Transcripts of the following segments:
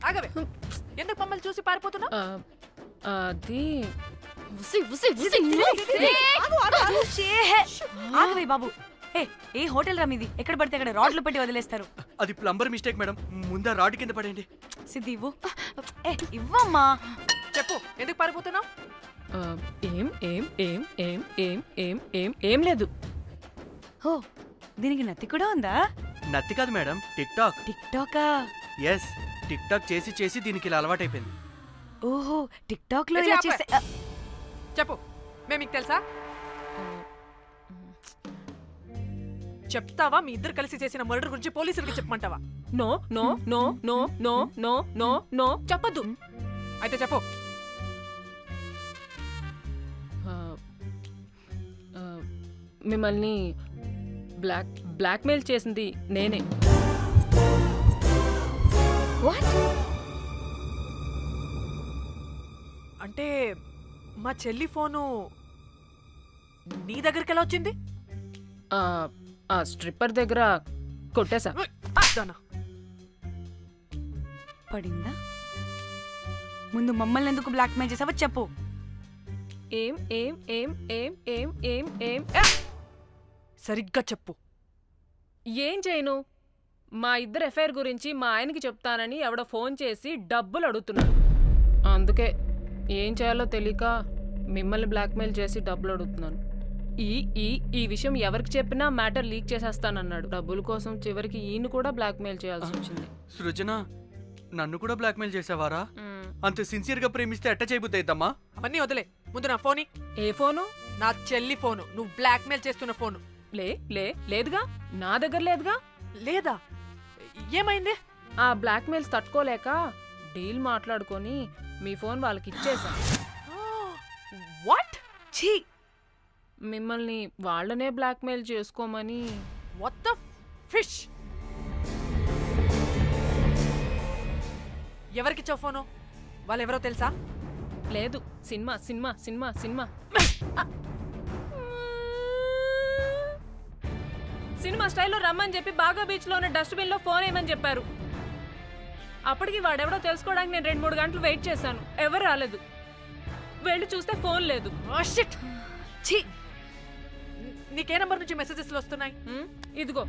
ఆగవే, ఎందుకు మమ్మల్ని చూసి పారిపోతున్నా? అది ఆగవే బాబు. ఏ హోటల్ రా మీది? ఎక్కడ పడితే అక్కడ రాడ్లు పెట్టి వదిలేస్తారు. అది ప్లంబర్ మిస్టేక్ మేడం. ముందా రాడ్ కింద పడండి. సిద్ధి ఇవ్వు. ఇవ్వమ్మా. చెప్పు, ఎందుకు పారిపోతున్నావు? ఏం ఏం ఏం ఏం ఏం ఏం ఏం ఏం లేదు. హో, దీనికి నత్తి కూడా ఉందా? నత్తి కాదు మేడం, టిక్ టాక్. టిక్ టాకా? ఎస్, టిక్ టాక్ చేసి చేసి దీనికి ఇలా అలవాటైపోయింది. ఓహో, టిక్ టాక్ లో ఇలా చేస్తే. చెప్పు, మేము మీకు తెలుసా? చెప్తావా? మీ ఇద్దరు కలిసి చేసిన మర్డర్ గురించి పోలీసులకి చెప్పమంటావా? No no no no no no no no చెప్పద్దు. అయితే చెప్పు. మిమ్మల్ని బ్లాక్మెయిల్ చేసింది నేనే. అంటే మా చెల్లి ఫోను నీ దగ్గరికి ఎలా వచ్చింది? ఆ స్ట్రిప్పర్ దగ్గర కొట్టేశా. పడిందా? ముందు మమ్మల్ని ఎందుకు బ్లాక్మెయిల్ చేసావో చెప్పు. ఏం ఏం ఏం ఏం ఏం ఏం ఏం సరిగ్గా చెప్పు. ఏం చేయను? మా ఇద్దరు ఎఫ్ఐఆర్ గురించి మా ఆయనకి చెప్తానని ఎవడో ఫోన్ చేసి డబ్బులు అడుగుతున్నాడు. అందుకే ఏం చేయాలో తెలియక మిమ్మల్ని బ్లాక్మెయిల్ చేసి డబ్బులు అడుగుతున్నాను. ఈ విషయం ఎవరికి చెప్పినా మ్యాటర్ లీక్ చేసేస్తానన్నాడు. డబ్బుల కోసం చివరికి ఈయన కూడా బ్లాక్మెయిల్ చేయాల్సి వచ్చింది. సృజన, నన్ను కూడా బ్లాక్మెయిల్ చేసావారా? అంత సిన్సియర్ గా ప్రేమిస్తే ఎట్ట చేయబుద్ది అయిద్దమ్మా? అవన్నీ వదిలే, ముందు నా ఫోని. ఏ ఫోను? నా చెల్లి ఫోను. నువ్వు బ్లాక్మెయిల్ చేస్తున్న ఫోను. లేదుగా, నా దగ్గర లేదుగా. లేదా? ఏమైంది? ఆ బ్లాక్మెయిల్స్ తట్టుకోలేక డీల్ మాట్లాడుకొని మీ ఫోన్ వాళ్ళకి ఇచ్చేసా. వాట్? ఛీ! మిమ్మల్ని వాళ్ళనే బ్లాక్మెయిల్ చేసుకోమని. What the fish? ఎవరికిచ్చావు ఫోను? వాళ్ళెవరో తెలుసా? లేదు, cinema cinema cinema cinema cinema స్టైల్లో రమ్మని చెప్పి బాగా బీచ్లో ఉన్న డస్ట్బిన్లో ఫోన్ వేయమని చెప్పారు. అప్పటికి వాడెవడో తెలుసుకోవడానికి నేను 2-3 గంటలు వెయిట్ చేశాను. ఎవరు రాలేదు. వెళ్ళి చూస్తే ఫోన్ లేదు. ఛీ! నీకే నంబర్ నుంచి మెసేజెస్లు వస్తున్నాయి? ఇదిగో.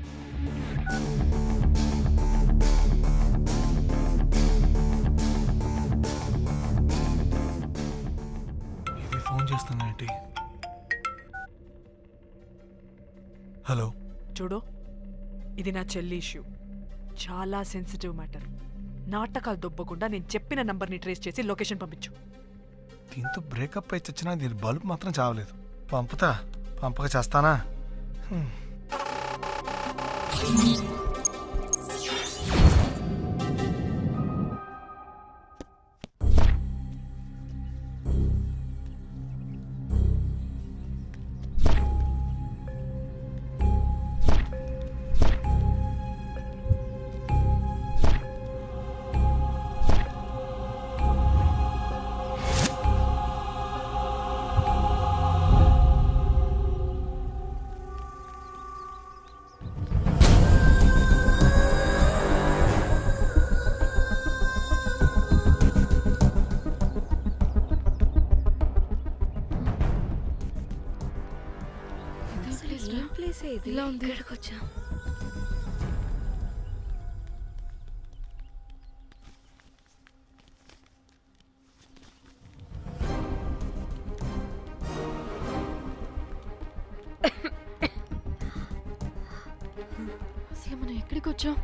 ఇది ఫోన్ చేస్తుందేంటి? హలో, చూడు, ఇది నా చెల్లి ఇష్యూ. చాలా సెన్సిటివ్ మ్యాటర్. నాటకాలు దొబ్బకుండా నేను చెప్పిన నంబర్ని ట్రేస్ చేసి లొకేషన్ పంపించు. దీంతో బ్రేకప్ అయి చచ్చినా దీని బల్బ్ మాత్రం చావలేదు. పంపక చేస్తానా? ఇలా ఉంది. వచ్చా అసలు మనం ఎక్కడికి వచ్చాం?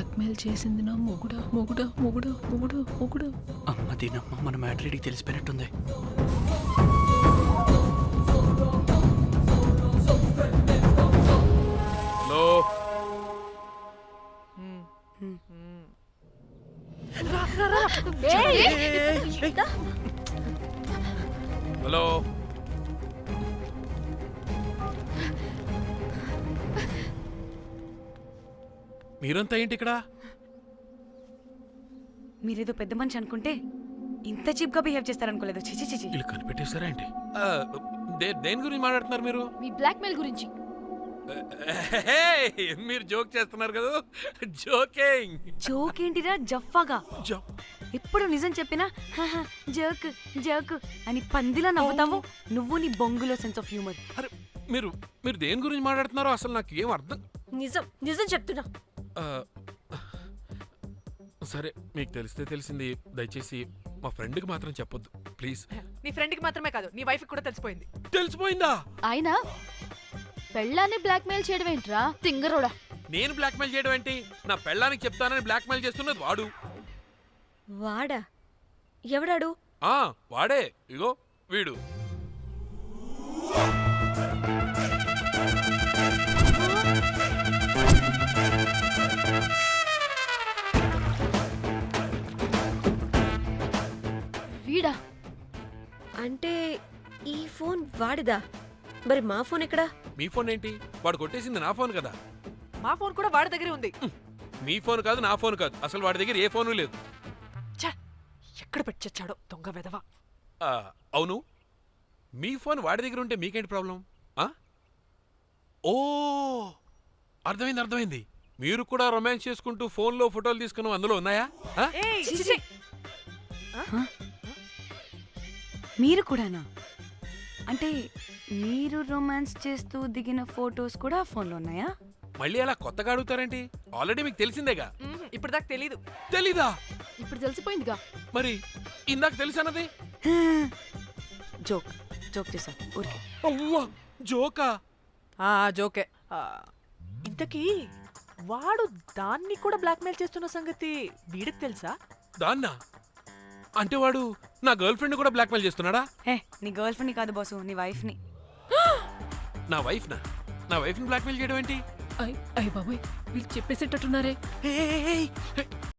బ్లాక్మెయిల్ చేసింది నా మొగుడా మొగుడా మొగుడా మొగుడా మొగుడా. అమ్మ దీనమ్మ మన మ్యాట్రీడికి తెలిసిపోయినట్టుంది. హలో హలో మీరంతా ఏంటి ఇక్కడ? మీరేదో పెద్ద మనిషి అనుకుంటే ఇంత చీప్ గా బిహేవ్ చేస్తారనుకోలేదు. చిచి చిచి. వీళ్ళు కనిపెట్టేశారా ఏంటి? దేని గురించి మాట్లాడుతున్నారు మీరు? మీ బ్లాక్మెయిల్ గురించి. మీరు జోక్ చేస్తున్నారు కదా? జోకింగ్. జోక్ ఏంటిరా జఫ్ఫాగా. జోక్. ఎప్పుడు నిజం చెప్పినా "హహ, జోక్ జోక్ అని పందిలా నవ్వుతావు. నువ్వు నీ బొంగులో సెన్స్ ఆఫ్ హ్యూమర్. అరే మీరు మీరు దేని గురించి మాట్లాడుతున్నారో అసలు నాకు ఏం అర్థం. నిజం నిజం చెప్తున్నా. ఆ, సరే మీకు తెలిస్తే తెలిసింది. దయచేసి మా ఫ్రెండ్కి మాత్రం చెప్పొద్దు ప్లీజ్. నీ ఫ్రెండ్కి మాత్రమే కాదు నీ వైఫ్కి కూడా తెలిసిపోయింది. తెలిసిపోయిందా? ఆయన పెళ్ళాన్ని బ్లాక్మెయిల్ చేయడం ఏంట్రా తింగరోడా? నేను బ్లాక్మెయిల్ చేయడం ఏంటి? నా పెళ్ళానికి చెప్తానని బ్లాక్మెయిల్ చేస్తున్నది వాడు. వాడా? ఎవడాడు? ఆ వాడే, ఇగో వీడు. వీడా? అంటే ఈ ఫోన్ వాడిదా? మరి మా ఫోన్ ఎక్కడా? మీ ఫోన్ ఏంటి? వాడు కొట్టేసింది నా ఫోన్ కదా. మా ఫోన్ కూడా వాడి దగ్గరే ఉంది. మీ ఫోన్ కాదు, నా ఫోన్ కాదు, అసలు వాడి దగ్గర ఏ ఫోను లేదు. ఛ! ఎక్కడ పెట్టొచ్చాడో దొంగ వెధవ. ఆ, అవును, మీ ఫోన్ వాడి దగ్గర ఉంటే మీకేంటి ప్రాబ్లం? ఆ? ఓ అర్థమైంది అర్థమైంది. మీరు కూడా రొమాన్స్ చేసుకుంటూ ఫోన్లో ఫోటోలు తీసుకున్నాం, అందులో ఉన్నాయా? ఆ? ఏయ్, చిచి! మీరు కూడానా? అంటే మీరు రొమాన్స్ చేస్తూ దిగిన ఫొటోస్ కూడా ఫోన్లో ఉన్నాయా? మళ్ళీ అలా కొత్తగా అడుగుతారేంటి? ఆల్రెడీ మీకు తెలిసిందేగా. ఇప్పుడు దాకా తెలీదు. తెలీదా? ఇప్పుడు తెలిసిపోయిందిగా. మరి ఇందాక తెలిసన్నది? జోక్ జోక్ చేశా ఊరికే. అవ్వా జోకా? జోకే. ఇంతకీ వాడు దాన్ని కూడా బ్లాక్మెయిల్ చేస్తున్న సంగతి వీడికి తెలుసా? దాన్నా? అంటే వాడు నా గర్ల్ ఫ్రెండ్ కూడా బ్లాక్మెయిల్ చేస్తున్నాడా? హే, నీ గర్ల్ ఫ్రెండ్ని కాదు బాసు, నీ వైఫ్ని. నా వైఫ్నా? నా వైఫ్ని బ్లాక్మెయిల్ చేయడం ఏంటి? అయ్ బాబోయ్, వీళ్ళు చెప్పేసేటట్టున్నారే. ఏయ్, ఏయ్, ఏయ్,